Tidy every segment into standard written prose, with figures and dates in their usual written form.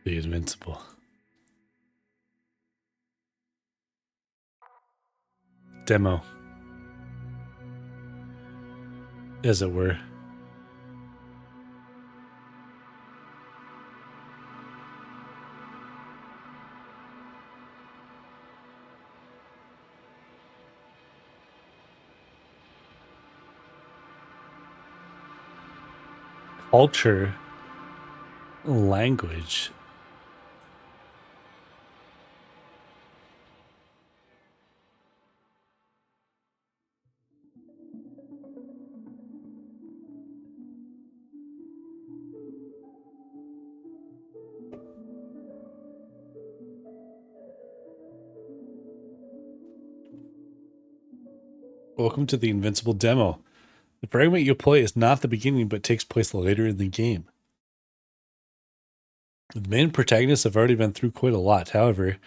The Invincible. Demo. As it were. Culture. Language. Welcome to the Invincible demo. The fragment you'll play is not the beginning, but takes place later in the game. The main protagonists have already been through quite a lot. However,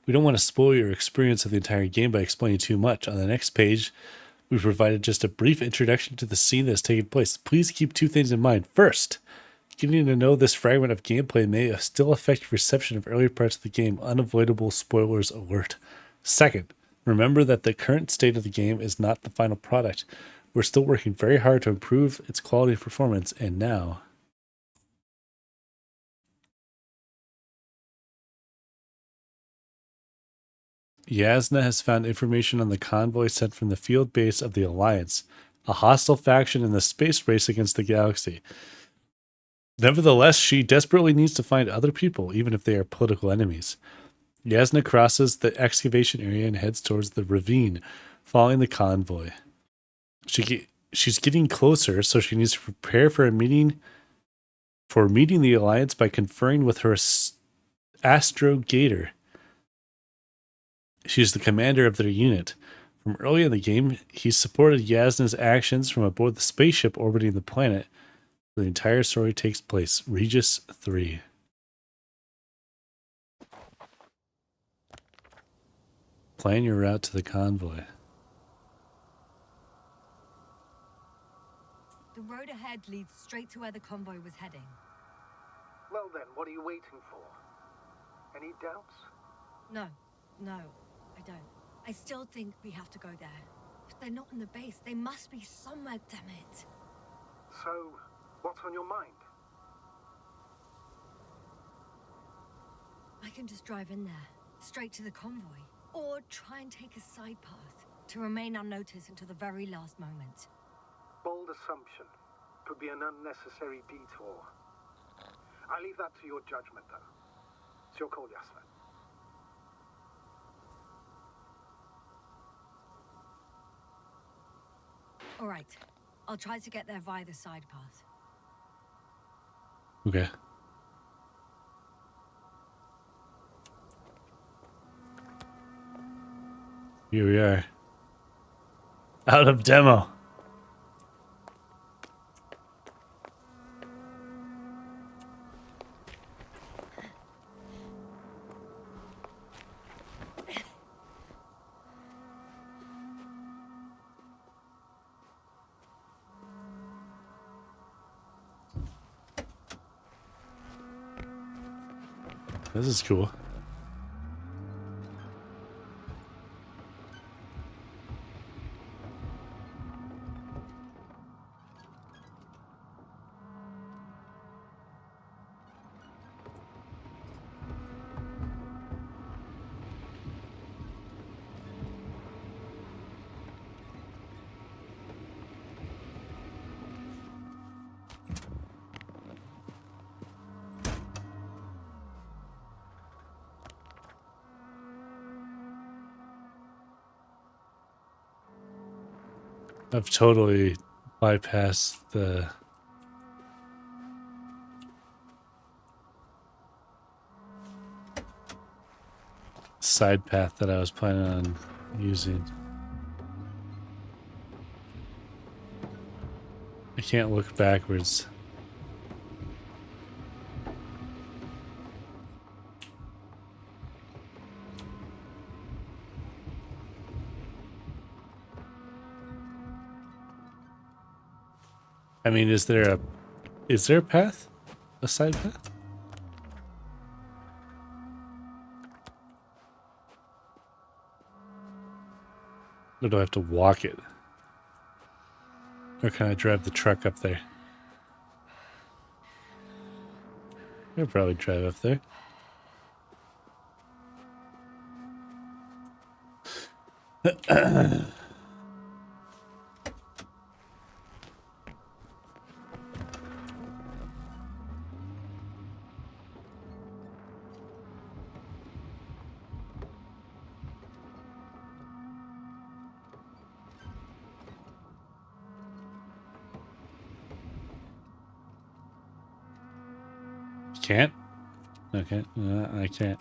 we don't want to spoil your experience of the entire game by explaining too much. On the next page, we've provided just a brief introduction to the scene that's taking place. Please keep two things in mind. First, getting to know this fragment of gameplay may still affect your perception of earlier parts of the game. Unavoidable spoilers alert. Second, remember that the current state of the game is not the final product. We're still working very hard to improve its quality of performance, and now... Yasna has found information on the convoy sent from the field base of the Alliance, a hostile faction in the space race against the galaxy. Nevertheless, she desperately needs to find other people, even if they are political enemies. Yasna crosses the excavation area and heads towards the ravine, following the convoy. She's getting closer, so she needs to prepare for meeting the Alliance by conferring with her Astro Gator. She's the commander of their unit. From early in the game, he supported Yasna's actions from aboard the spaceship orbiting the planet. The entire story takes place. Regis 3. Plan your route to the convoy. The road ahead leads straight to where the convoy was heading. Well then, what are you waiting for? Any doubts? No, I don't. I still think we have to go there. If they're not in the base, they must be somewhere, damn it. So, what's on your mind? I can just drive in there, straight to the convoy. Or try and take a side path, to remain unnoticed until the very last moment. Bold assumption. Could be an unnecessary detour. I leave that to your judgment, though. It's your call, Yasna. All right. I'll try to get there via the side path. Okay. Here we are. Out of demo. This is cool. I've totally bypassed the side path that I was planning on using. I can't look backwards. I mean, is there a path? A side path? Or do I have to walk it? Or can I drive the truck up there? I'll probably drive up there. Can't? Okay, I can't.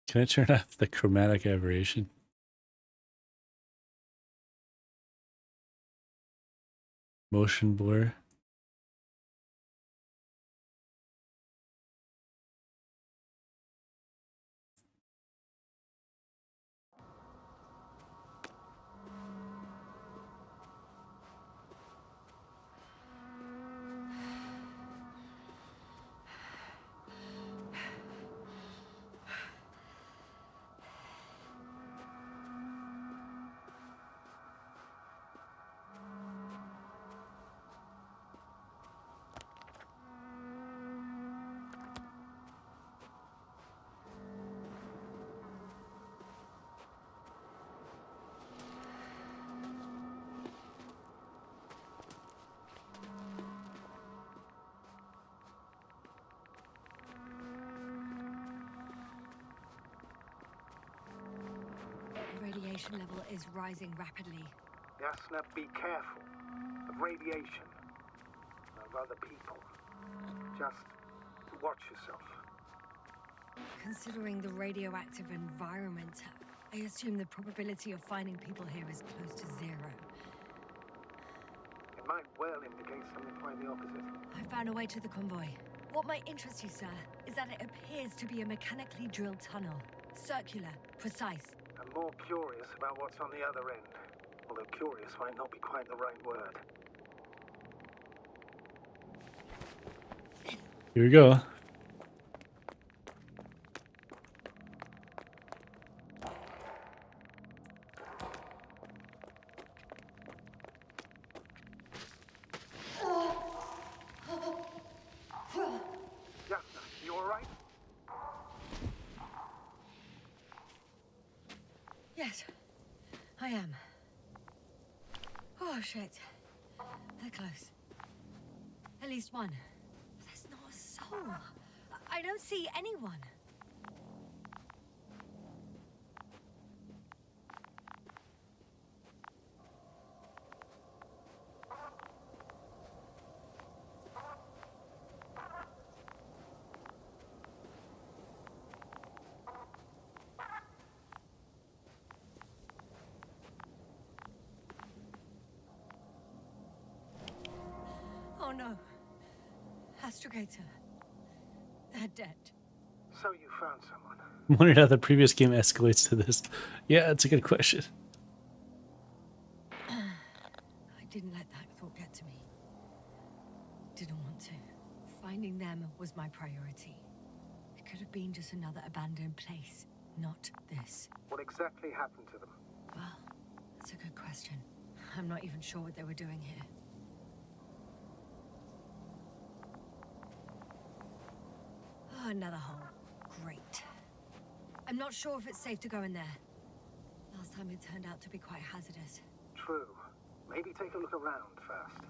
Can I turn off the chromatic aberration? Motion blur. The radiation level is rising rapidly. Yasna, be careful of radiation, of other people. Just watch yourself. Considering the radioactive environment, I assume the probability of finding people here is close to zero. It might well indicate something quite the opposite. I found a way to the convoy. What might interest you, sir, is that it appears to be a mechanically drilled tunnel. Circular, precise. I'm more curious about what's on the other end. Although curious might not be quite the right word. Here we go. Yasna, you alright? Yes, I am. Oh, shit. They're close. At least one. There's not a soul. I don't see anyone. Oh no. Astrogator. They're dead. So you found someone. I wondered how the previous game escalates to this. Yeah, that's a good question. I didn't let that thought get to me. Didn't want to. Finding them was my priority. It could have been just another abandoned place, not this. What exactly happened to them? Well, that's a good question. I'm not even sure what they were doing here. Oh, another hole. Great. I'm not sure if it's safe to go in there. Last time it turned out to be quite hazardous. True. Maybe take a look around first.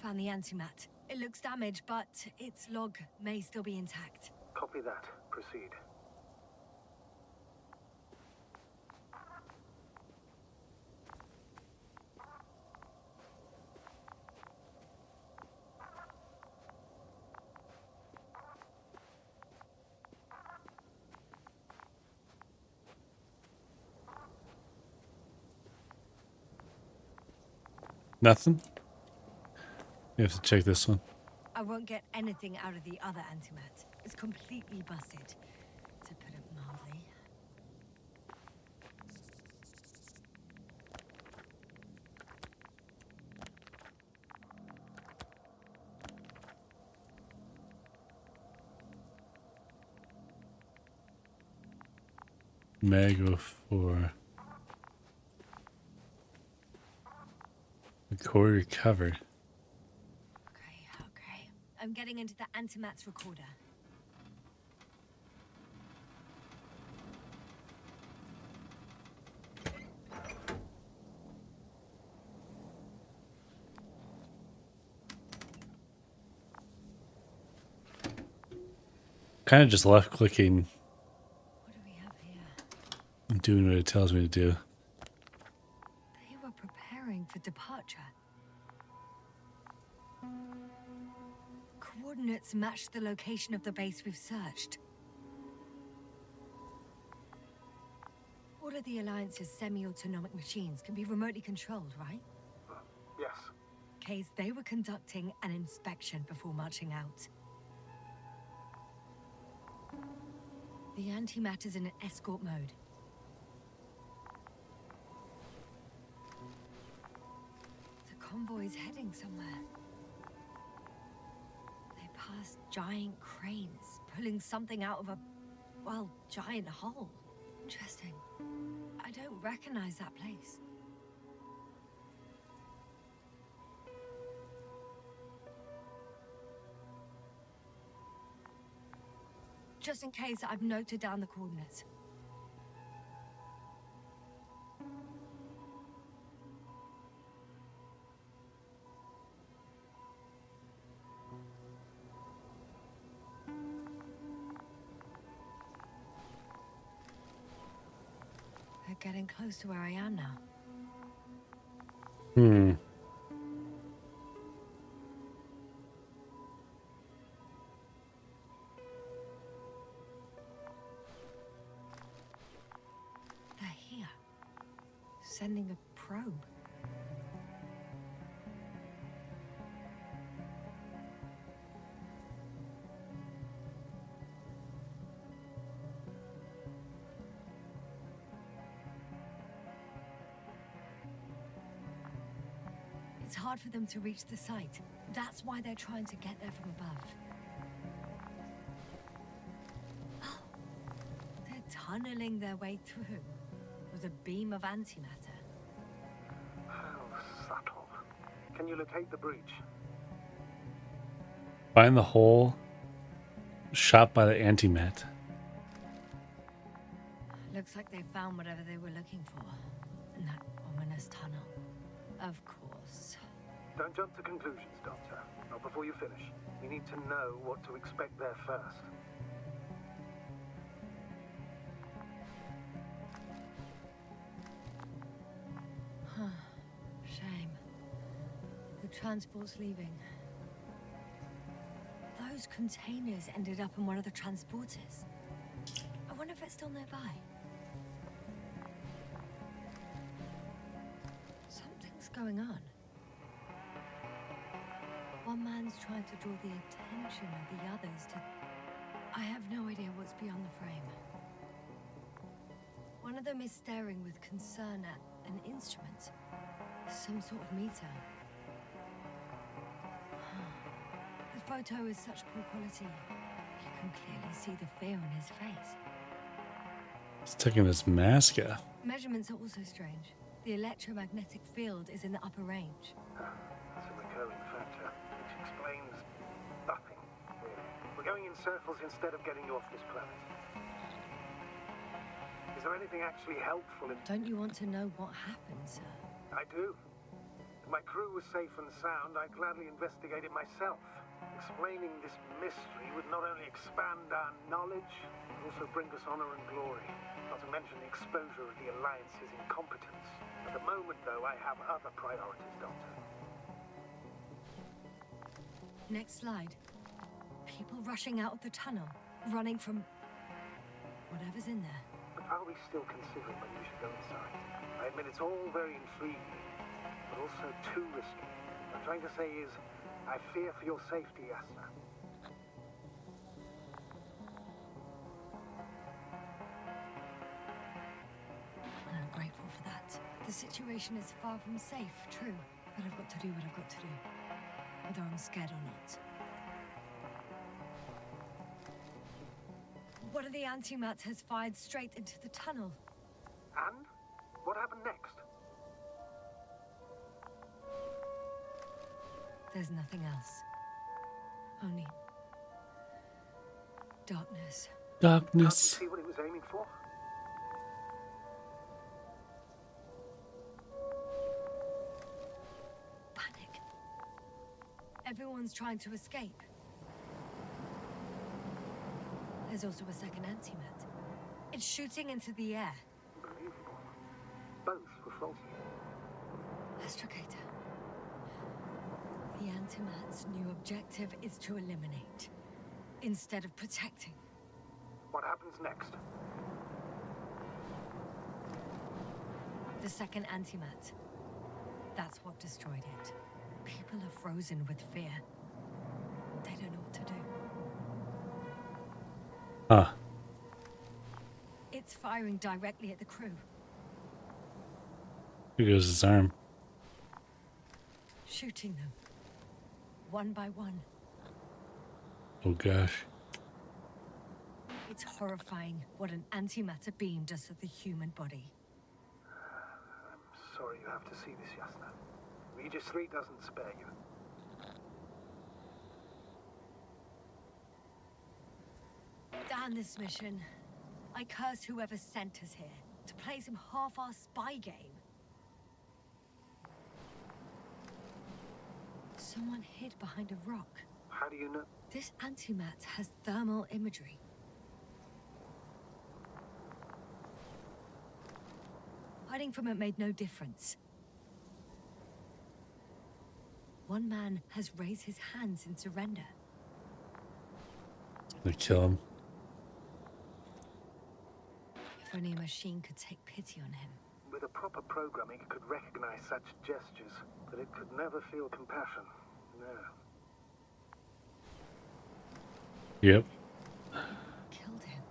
Found the antimat. It looks damaged, but its log may still be intact. Copy that. Proceed. Nothing? You have to check this one. I won't get anything out of the other antimat. It's completely busted, to put it mildly. Mag 04. Record recovered. Okay. I'm getting into the antimat's recorder. Kind of just left clicking What do we have here? and doing what it tells me to do. They were preparing for departure. Coordinates match the location of the base we've searched. All of the Alliance's semi-autonomic machines can be remotely controlled, right? Yes. Case they were conducting an inspection before marching out. The antimatter's in an escort mode. The convoy's heading somewhere. They passed giant cranes, pulling something out of a, well, giant hole. Interesting. I don't recognize that place. Just in case, I've noted down the coordinates. They're getting close to where I am now. They're here. Sending a probe. It's hard for them to reach the site. That's why they're trying to get there from above. Oh, they're tunneling their way through with a beam of antimatter. How subtle. Can you locate the breach? Find the hole shot by the antimat. Looks like they found whatever they were looking for in that ominous tunnel. Of course. Don't jump to conclusions, Doctor. Not before you finish. You need to know what to expect there first. Shame. The transport's leaving. Those containers ended up in one of the transporters. I wonder if it's still nearby. Something's going on. One man's trying to draw the attention of the others to... I have no idea what's beyond the frame. One of them is staring with concern at an instrument. Some sort of meter. The photo is such poor quality. You can clearly see the fear on his face. He's taking his mask off. Measurements are also strange. The electromagnetic field is in the upper range. That's a recurring factor, which explains nothing, really. We're going in circles instead of getting you off this planet. Is there anything actually helpful in... Don't you want to know what happened, sir? I do. If my crew was safe and sound, I'd gladly investigate it myself. Explaining this mystery would not only expand our knowledge, but also bring us honor and glory. Not to mention the exposure of the Alliance's incompetence. At the moment, though, I have other priorities, Doctor. Next slide. People rushing out of the tunnel, running from whatever's in there. But are we still considering whether we should go inside? I admit it's all very intriguing, but also too risky. What I'm trying to say is, I fear for your safety, Yasna. And I'm grateful for that. The situation is far from safe, true. But I've got to do what I've got to do. Whether I'm scared or not. One of the antimats has fired straight into the tunnel. And? What happened next? There's nothing else. Only darkness. Can't you Darkness. see what he was aiming for? Panic. Everyone's trying to escape. There's also a second antimat. It's shooting into the air. Unbelievable. Both were faulty. Astrogator. The antimat's new objective is to eliminate, instead of protecting. What happens next? The second antimat. That's what destroyed it. People are frozen with fear. They don't know what to do. Huh. It's firing directly at the crew. Here goes his arm. Shooting them. One by one. Oh gosh. It's horrifying what an antimatter beam does to the human body. I'm sorry you have to see this, Yasna. Regis 3 doesn't spare you. Damn this mission. I curse whoever sent us here to play some half-assed spy game. Someone hid behind a rock. How do you know? This antimat has thermal imagery. Hiding from it made no difference. One man has raised his hands in surrender. They kill him. If only a machine could take pity on him. With a proper programming, it could recognize such gestures, but it could never feel compassion. No. Yep. Killed him.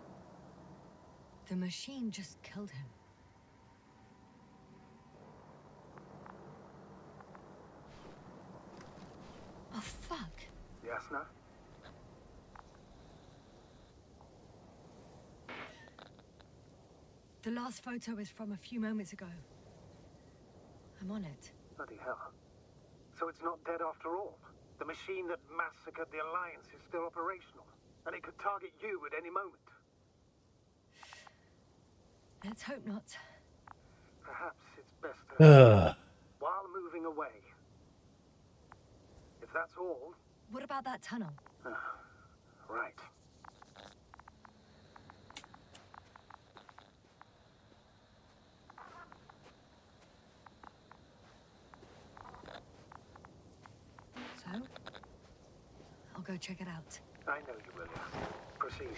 The machine just killed him. Oh, fuck. Yasna? The last photo is from a few moments ago. I'm on it. Bloody hell. So it's not dead after all? The machine that massacred the Alliance is still operational, and it could target you at any moment. Let's hope not. Perhaps it's best to... Ugh. while moving away. If that's all... What about that tunnel? Right. So? I'll go check it out. I know you will, Yasna. Proceed.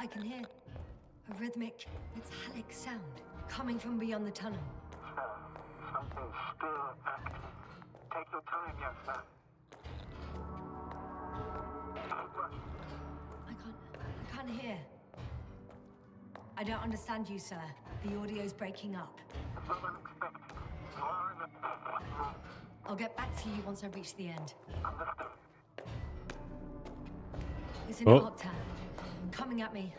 I can hear a rhythmic, metallic sound coming from beyond the tunnel. Something's still active. Take your time, Yasna. Don't rush. I can't hear. I don't understand you, sir. The audio's breaking up. It's not unexpected. You are in a... I'll get back to you once I reach the end. Understood. It's an Oh. Octan. Coming at me.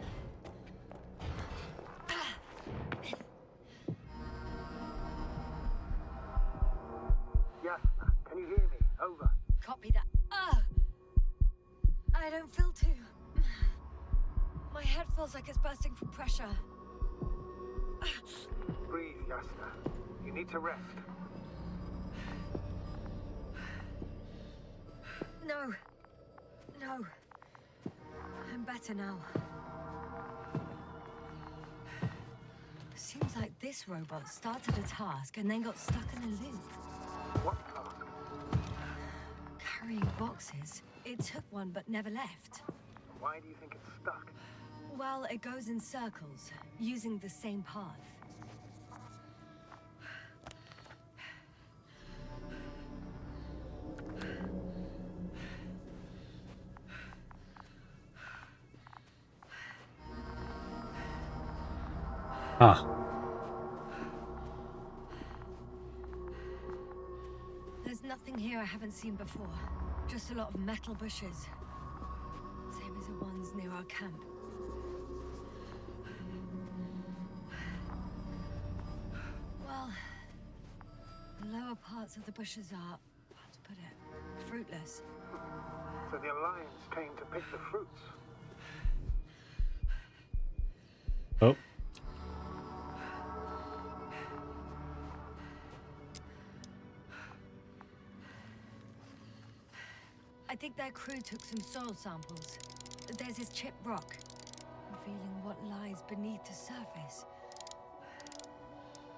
Yasna, can you hear me? Over. Copy that. I don't feel too. My head feels like it's bursting from pressure. Breathe, Yasna. You need to rest. No. No. I'm better now. Seems like this robot started a task and then got stuck in a loop. What task? Carrying boxes. It took one but never left. Why do you think it's stuck? Well, it goes in circles, using the same path. Huh. There's nothing here I haven't seen before. Just a lot of metal bushes. Same as the ones near our camp. Well, the lower parts of the bushes are, how to put it, fruitless. So the Alliance came to pick the fruits. Oh. I think their crew took some soil samples. There's this chipped rock, revealing what lies beneath the surface.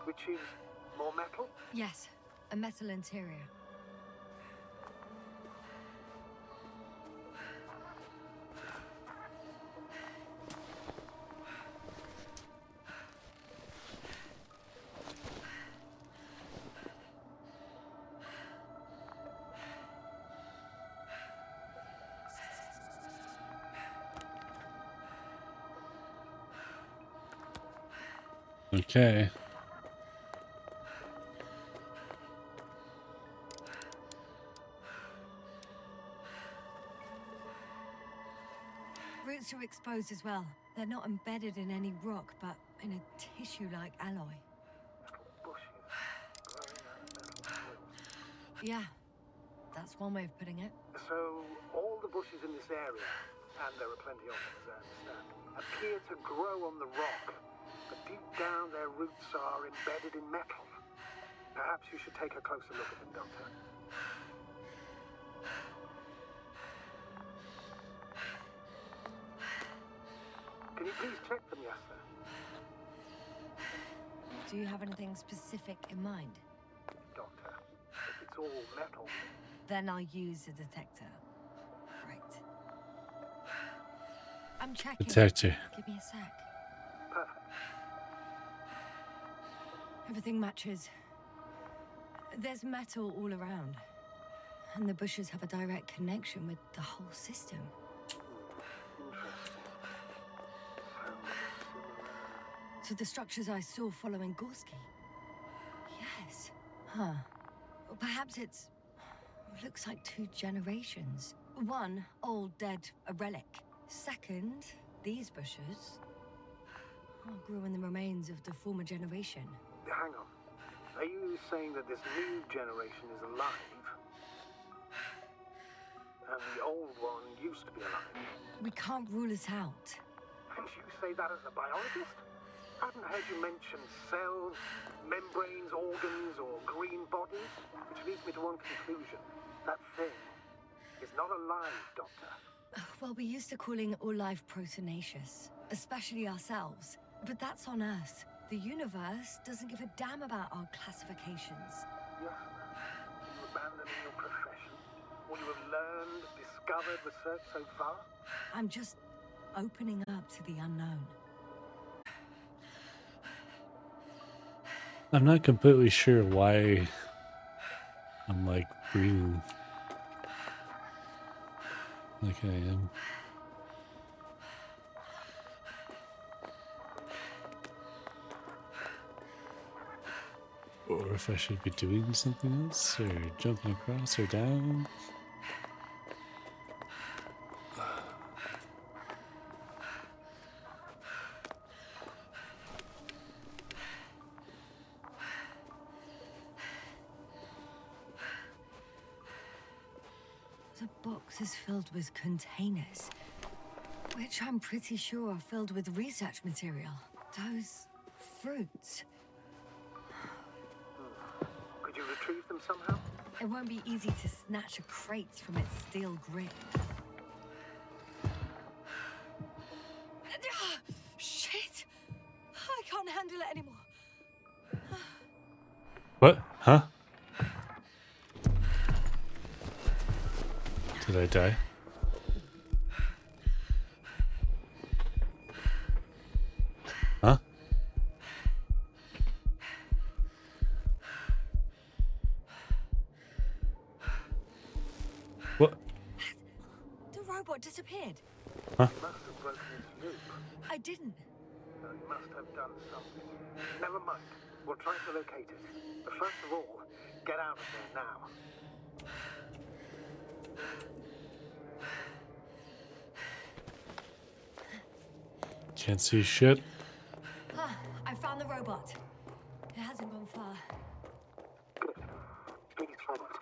Which is more metal? Yes, a metal interior. Okay. Roots are exposed as well. They're not embedded in any rock, but in a tissue-like alloy. Bushes growing out of metal soil. Yeah, that's one way of putting it. So all the bushes in this area, and there are plenty of them as I understand, appear to grow on the rock. But deep down their roots are embedded in metal. Perhaps you should take a closer look at them, Doctor. Can you please check them, Yasser? Do you have anything specific in mind? Doctor, if it's all metal, Then I'll use a detector. Right. I'm checking. Detector. Give me a sec. perfect. Everything matches. There's metal all around. And the bushes have a direct connection with the whole system. Interesting. So the structures I saw following Gorski. Yes. Huh. Or perhaps it's... looks like 2 generations. One, old, dead, a relic. Second, these bushes grew in the remains of the former generation. Hang on. Are you saying that this new generation is alive? And the old one used to be alive? We can't rule it out. And you say that as a biologist? I haven't heard you mention cells, membranes, organs, or green bodies, which leads me to one conclusion. That thing is not alive, Doctor. Well, we used to calling all life proteinaceous, especially ourselves. But that's on Earth. The universe doesn't give a damn about our classifications. Yes, you abandoning your profession? All you have learned, discovered, researched so far? I'm just opening up to the unknown. I'm not completely sure why I'm like breathing like I am. Or if I should be doing something else, or jumping across or down. The box is filled with containers, which I'm pretty sure are filled with research material. Those fruits. Could you retrieve them somehow? It won't be easy to snatch a crate from its steel grip. Shit! I can't handle it anymore. What? Huh? Did I die? Huh? What? The robot disappeared. Huh? You must have broken its loop. I didn't. He must have done something. Never mind. We'll try to locate it. But first of all, get out of there now. Can't see shit. I found the robot. It hasn't gone far. Good. Please follow it.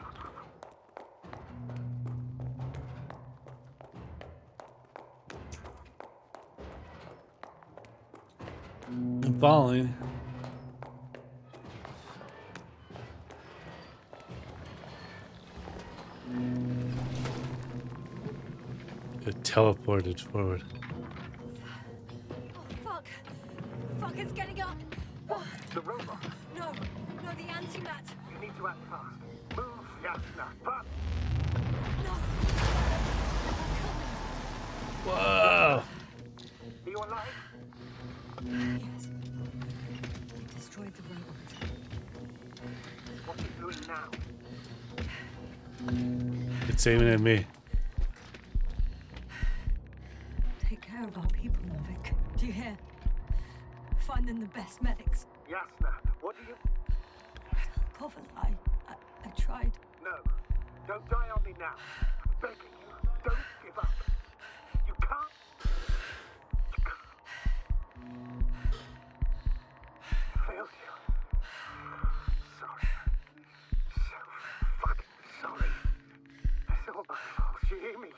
I'm following. It teleported forward. Oh, fuck. Fuck, it's getting up. Oh, The robot. no, the antimat. You need to act fast. Move, Yasna. But No. Whoa! are you alive? Yes. We destroyed the robot. What are you doing now? It's aiming at me. Take care of our people, Novik. Do you hear? Find them the best medics. Yasna, what do you... Cover, I tried. No. Don't die on me now. I'm begging you. Don't give up. You can't. Failed you. Sorry. So fucking sorry. It's all my fault. You hear me?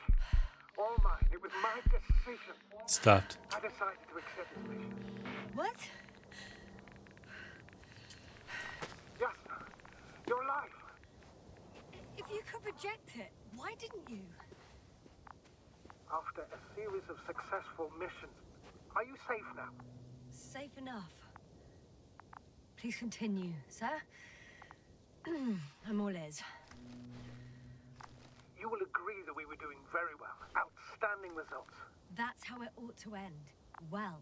All mine. It was my decision. Stopped. I decided to accept this mission. What? Yasna, you're alive. If you could reject it, why didn't you? After a series of successful missions, are you safe now? Safe enough. Please continue, sir. I'm all ears. You will agree that we were doing very well. Outstanding results. That's how it ought to end. Well.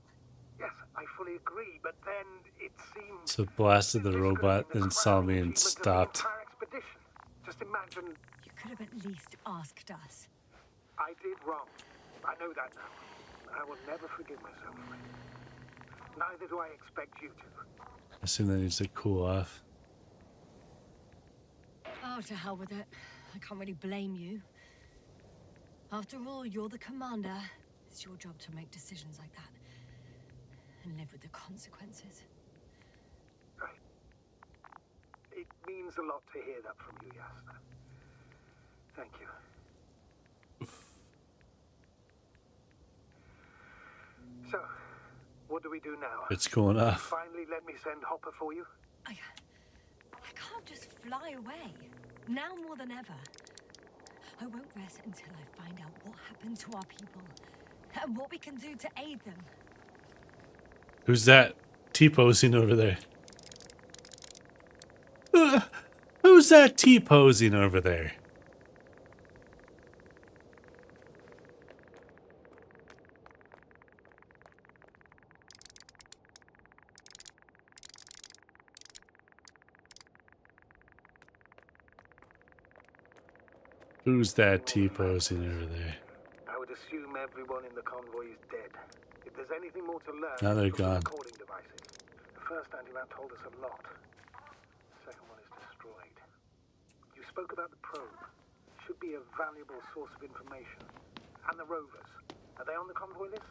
Yes, I fully agree, but then it seemed... So it blasted the this could have robot, been the then saw me crowning and achievement of the stopped. entire expedition. Just imagine... You could have at least asked us. I did wrong. I know that now. I will never forgive myself for it. Neither do I expect you to. I assume that needs to cool off. Oh, to hell with it. I can't really blame you. After all, you're the commander. It's your job to make decisions like that. And live with the consequences. Right. It means a lot to hear that from you, Yasna. Thank you. So, what do we do now? It's going off. Finally let me send Hopper for you? I can't just fly away. Now more than ever. I won't rest until I find out what happened to our people. And what we can do to aid them. Who's that T-posing over there? Who's that T-posing over there? Who's that T-posing over there? I would assume everyone in the convoy is dead. If there's anything more to learn... Now they're look at gone. recording devices. The first antimat told us a lot. The second one is destroyed. You spoke about the probe. Should be a valuable source of information. And the rovers. Are they on the convoy list?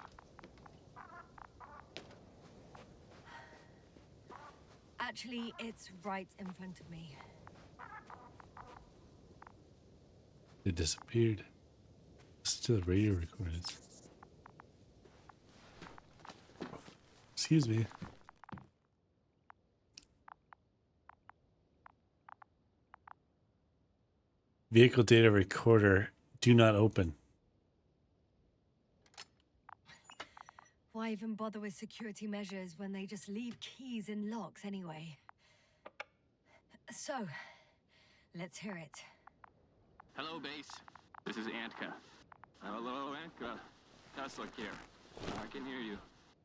Actually, it's right in front of me. They disappeared. Listen to the radio recordings. Excuse me. Vehicle data recorder. Do not open. Why even bother with security measures when they just leave keys in locks anyway? So, let's hear it. Hello, base. This is Antka. Hello, Antka. Tesla here. I can hear you.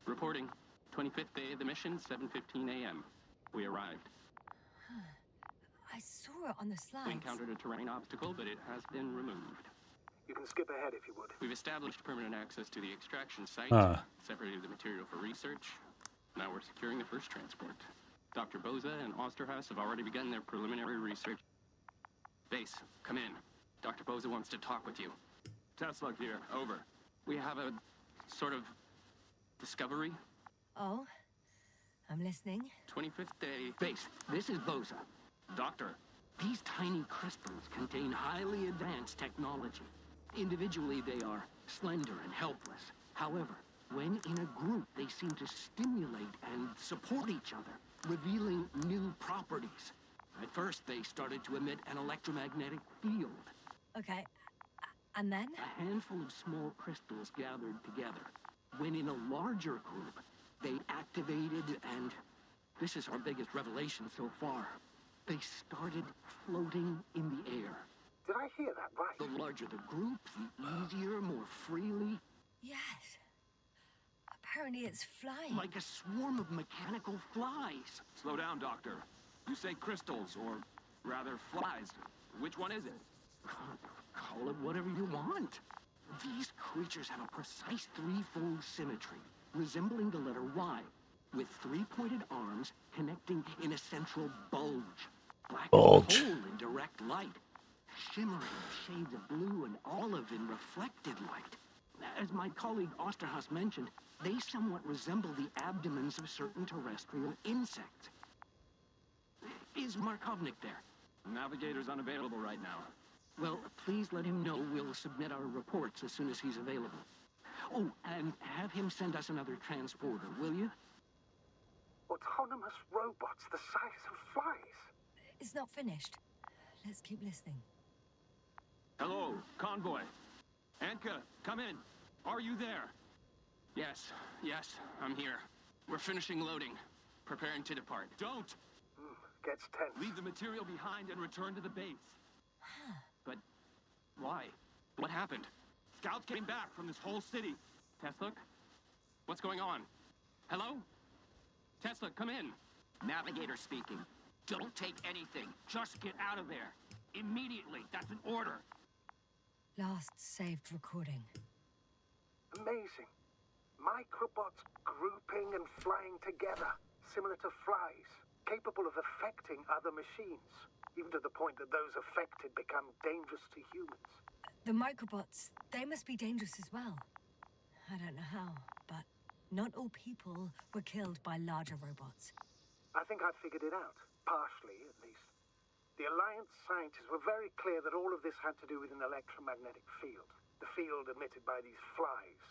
Reporting. 25th day of the mission, 7:15 a.m. We arrived. I saw it on the slides. We encountered a terrain obstacle, but it has been removed. You can skip ahead if you would. We've established permanent access to the extraction site, Huh. separated the material for research, Now we're securing the first transport. Dr. Boza and Osterhaus have already begun their preliminary research. Base, come in. Dr. Boza wants to talk with you. Tesla here, over. We have a sort of discovery. Oh, I'm listening. 25th day. Base, this is Boza. Doctor, these tiny crystals contain highly advanced technology. Individually, they are slender and helpless. However, when in a group, they seem to stimulate and support each other, revealing new properties. At first, they started to emit an electromagnetic field. Okay, and then? A handful of small crystals gathered together. When in a larger group, they activated and... this is our biggest revelation so far. They started floating in the air. Did I hear that right? The larger the group, the easier, more freely. Yes. Apparently it's flying. Like a swarm of mechanical flies. Slow down, Doctor. You say crystals, or rather flies. Which one is it? Call it whatever you want. These creatures have a precise threefold symmetry, resembling the letter Y, with three-pointed arms connecting in a central bulge. Black Bulge. as coal in direct light, shimmering shades of blue and olive in reflected light. As my colleague Osterhaus mentioned, they somewhat resemble the abdomens of certain terrestrial insects. Is Markovnik there? Navigator's unavailable right now. Well, please let him know we'll submit our reports as soon as he's available. Oh, and have him send us another transporter, will you? Autonomous robots the size of flies. It's not finished. Let's keep listening. Hello, convoy. Anka, come in. Are you there? Yes, I'm here. We're finishing loading. Preparing to depart. Don't! Gets tense. Leave the material behind and return to the base. But why? What happened? Scouts came back from this whole city. Tesla? What's going on? Hello? Tesla, come in. Navigator speaking. Don't take anything. Just get out of there. Immediately. That's an order. Last saved recording. Amazing. Microbots grouping and flying together, similar to flies, capable of affecting other machines, even to the point that those affected become dangerous to humans. The microbots, they must be dangerous as well. I don't know how, but not all people were killed by larger robots. I think I figured it out, partially at least. The Alliance scientists were very clear that all of this had to do with an electromagnetic field, the field emitted by these flies.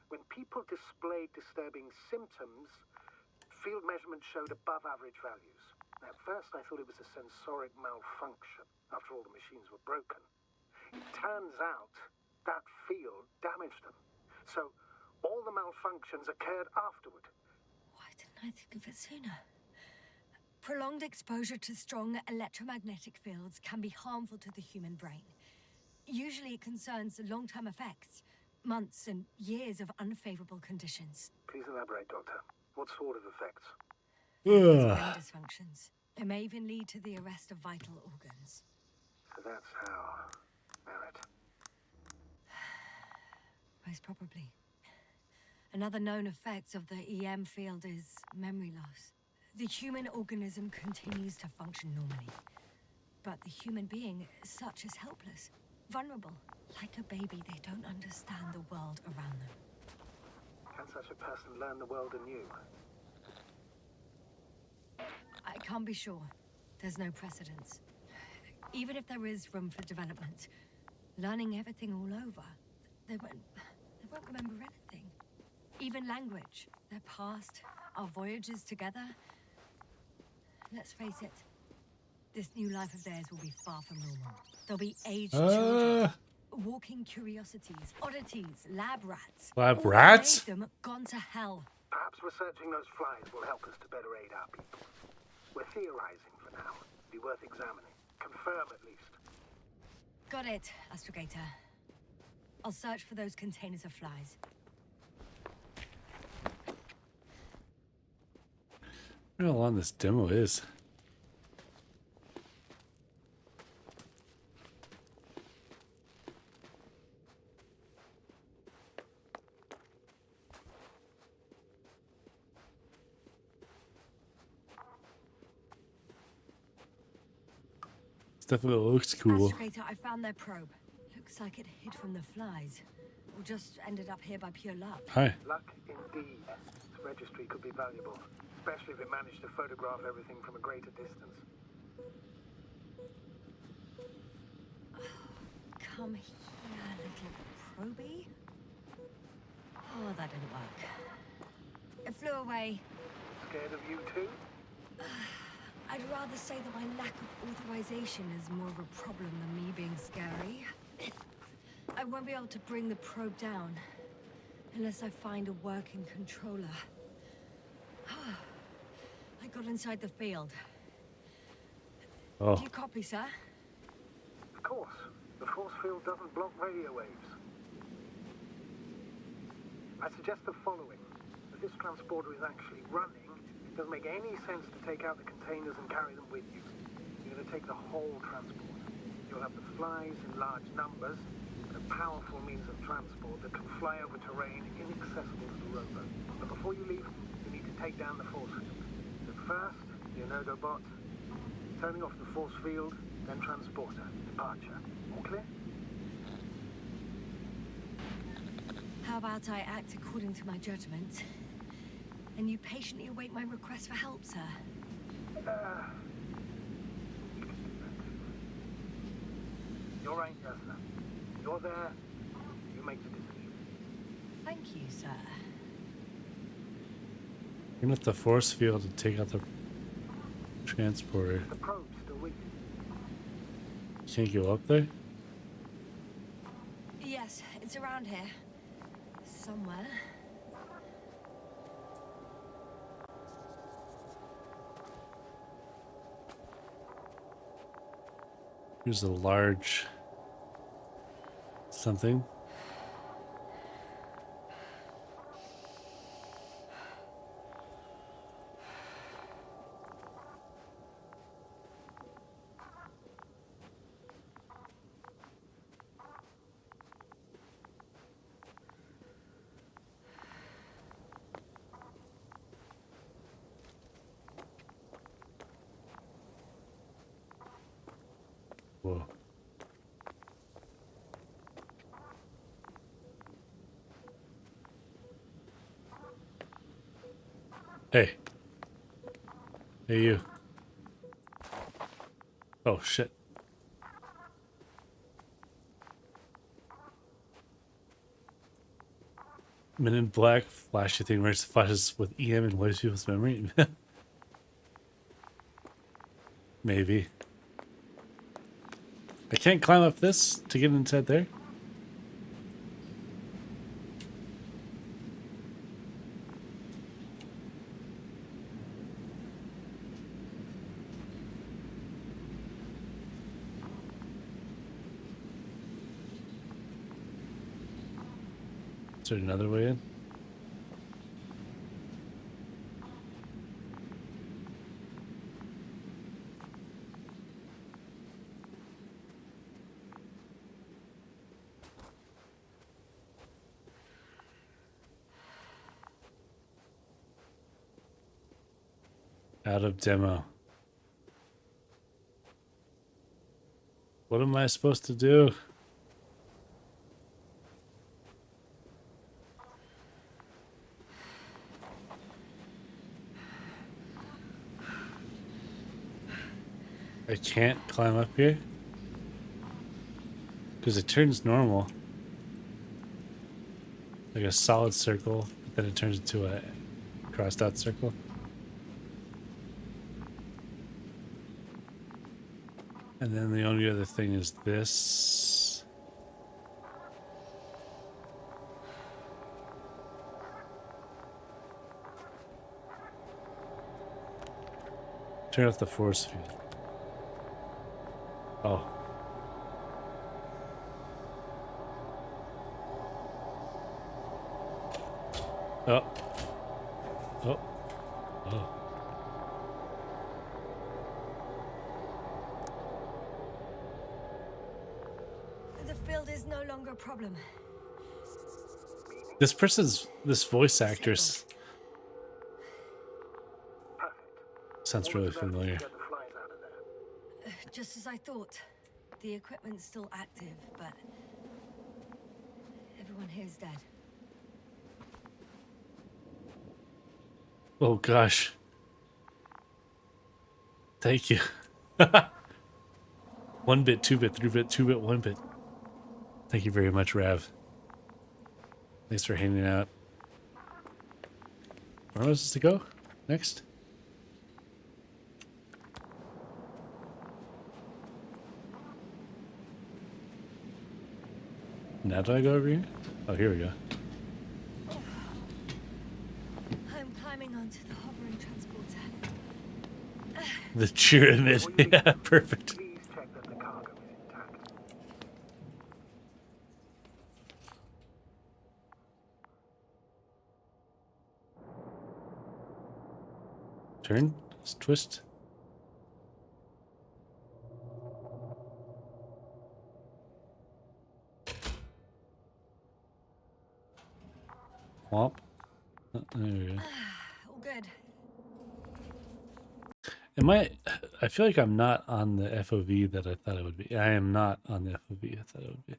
When people displayed disturbing symptoms, field measurements showed above average values. At first I thought it was a sensoric malfunction, after all the machines were broken. It turns out that field damaged them. So all the malfunctions occurred afterward. Why didn't I think of it sooner? Prolonged exposure to strong electromagnetic fields can be harmful to the human brain. Usually it concerns long-term effects, months and years of unfavorable conditions. Please elaborate, Doctor. What sort of effects? Brain dysfunctions. It may even lead to the arrest of vital organs. So that's how... Barrett. Most probably. Another known effect of the EM field is memory loss. The human organism continues to function normally, but the human being as such is helpless, vulnerable. Like a baby, they don't understand the world around them. Can such a person learn the world anew? I can't be sure. There's no precedence. Even if there is room for development, learning everything all over, they won't remember anything. Even language, their past, our voyages together. Let's face it, this new life of theirs will be far from normal. They'll be aged children, walking curiosities, oddities, lab rats. Lab All that rats? made them gone to hell. Perhaps researching those flies will help us to better aid our people. We're theorizing for now. Be worth examining. Confirm at least. Got it, Astrogator. I'll search for those containers of flies. I don't know how long this demo is. definitely looks cool. Astrogator, I found their probe. Looks like it hid from the flies. Or just ended up here by pure luck. Hi. Luck indeed. Its registry could be valuable, especially if it managed to photograph everything from a greater distance. Come here, little probie. Oh, that didn't work. It flew away. Scared of you too? I'd rather say that my lack of authorization is more of a problem than me being scary. I won't be able to bring the probe down unless I find a working controller. I got inside the field. Oh, Do you copy, sir? Of course. The force field doesn't block radio waves. I suggest the following. If this transporter is actually running, it doesn't make any sense to take out the containers and carry them with you. You're going to take the whole transport. You'll have the flies in large numbers, and a powerful means of transport that can fly over terrain inaccessible to the rover. But before you leave, you need to take down the force field. So first, the Energobot, turning off the force field, then transporter, departure. All clear? How about I act according to my judgment, and you patiently await my request for help, sir? You're right, Jasna. You're there. You make the decision. Thank you, sir. turn off the force field to take out the transporter. The probe's still with you. Can't go up there? Yes, it's around here. Somewhere. Here's a large something. Whoa. Hey. Hey, you. Oh, shit. Men in Black flashy thing where it flashes with EM and wipes people's memory. Maybe. I can't climb up this to get inside there. Is there another way in? Out of demo. What am I supposed to do? I can't climb up here? Because it turns normal. Like a solid circle, but then it turns into a crossed out circle. And then the only other thing is this. Turn off the force field. Oh. Oh. Oh. Oh. The field is no longer a problem. This voice actress Perfect. sounds All really that's left is to familiar. get the flies out of there. Just as I thought. The equipment's still active, but everyone here's dead. Oh gosh. Thank you. 1 bit, 2 bit, 3 bit, 2 bit, 1 bit. Thank you very much, Rav. Thanks for hanging out. Where was this to go? Next? Now do I go over here? Oh, here we go. I'm climbing onto the hovering transporter. The pyramid. Yeah, perfect. Please check that the cargo is intact. Turn. Let's twist. Womp. Oh, there we go. All good. Am I feel like I'm not on the FOV that I thought I would be. I am not on the FOV I thought I would be.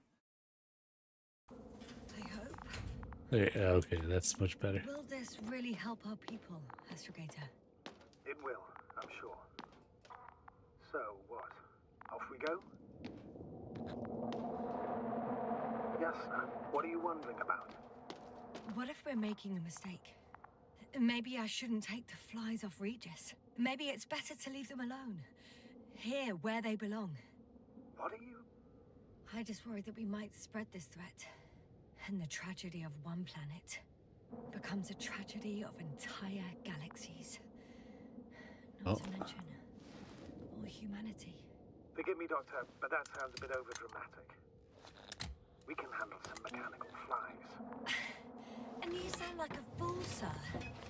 I hope. Okay, that's much better. Will this really help our people, Astrogator? It will, I'm sure. So, what? Off we go? Yes, sir. What are you wondering about? What if we're making a mistake? Maybe I shouldn't take the flies off Regis. Maybe it's better to leave them alone. Here, where they belong. What are you... I just worry that we might spread this threat. And the tragedy of one planet becomes a tragedy of entire galaxies. Not to mention all humanity. Forgive me, Doctor, but that sounds a bit overdramatic. We can handle some mechanical flies. And you sound like a fool, sir.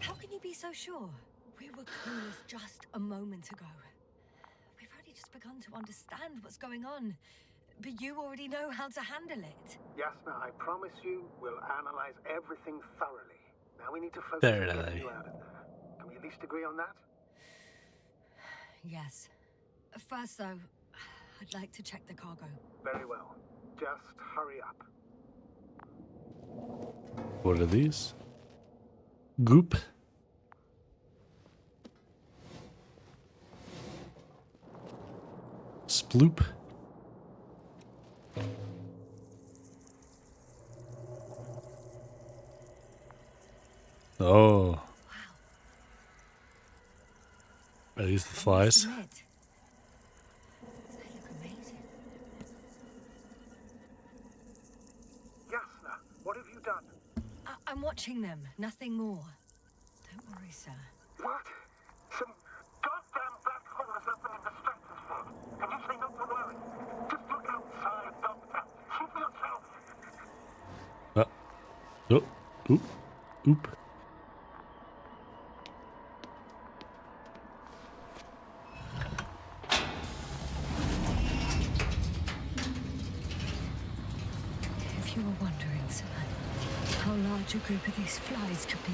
How can you be so sure? We were clueless just a moment ago. We've only just begun to understand what's going on. But you already know how to handle it. Yasna, I promise you, we'll analyze everything thoroughly. Now we need to focus on getting you out of there. Can we at least agree on that? Yes. First, though, I'd like to check the cargo. Very well. Just hurry up. What are these? Goop. Sploop. Oh. Wow. Are these the I must flies? admit, they look amazing. Yasna, what have you done? I'm watching them, nothing more. Don't worry, sir. What? Some goddamn black hole has opened in the stratosphere. And you say not to worry. Just look outside, Doctor. See for yourself. Oh. Oop. Oop. If you were wondering, sir, how large a group of these flies could be,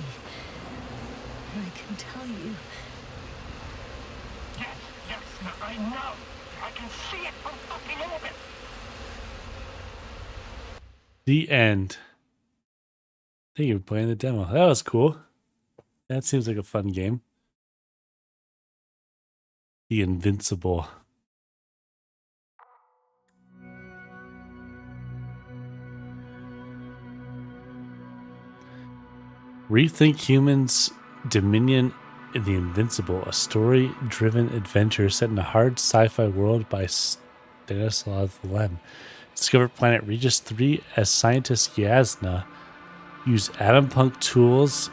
I can tell you. Yes, I know. I can see it from fucking orbit. The end. Thank you for playing the demo. That was cool. That seems like a fun game. The Invincible. Rethink Humans Dominion in The Invincible, a story-driven adventure set in a hard sci-fi world by Stanislav Lem. Discover planet Regis 3 as scientist Yasna. Use Atompunk tools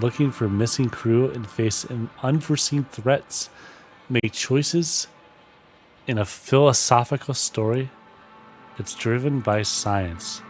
looking for missing crew and face unforeseen threats. Make choices in a philosophical story that's driven by science.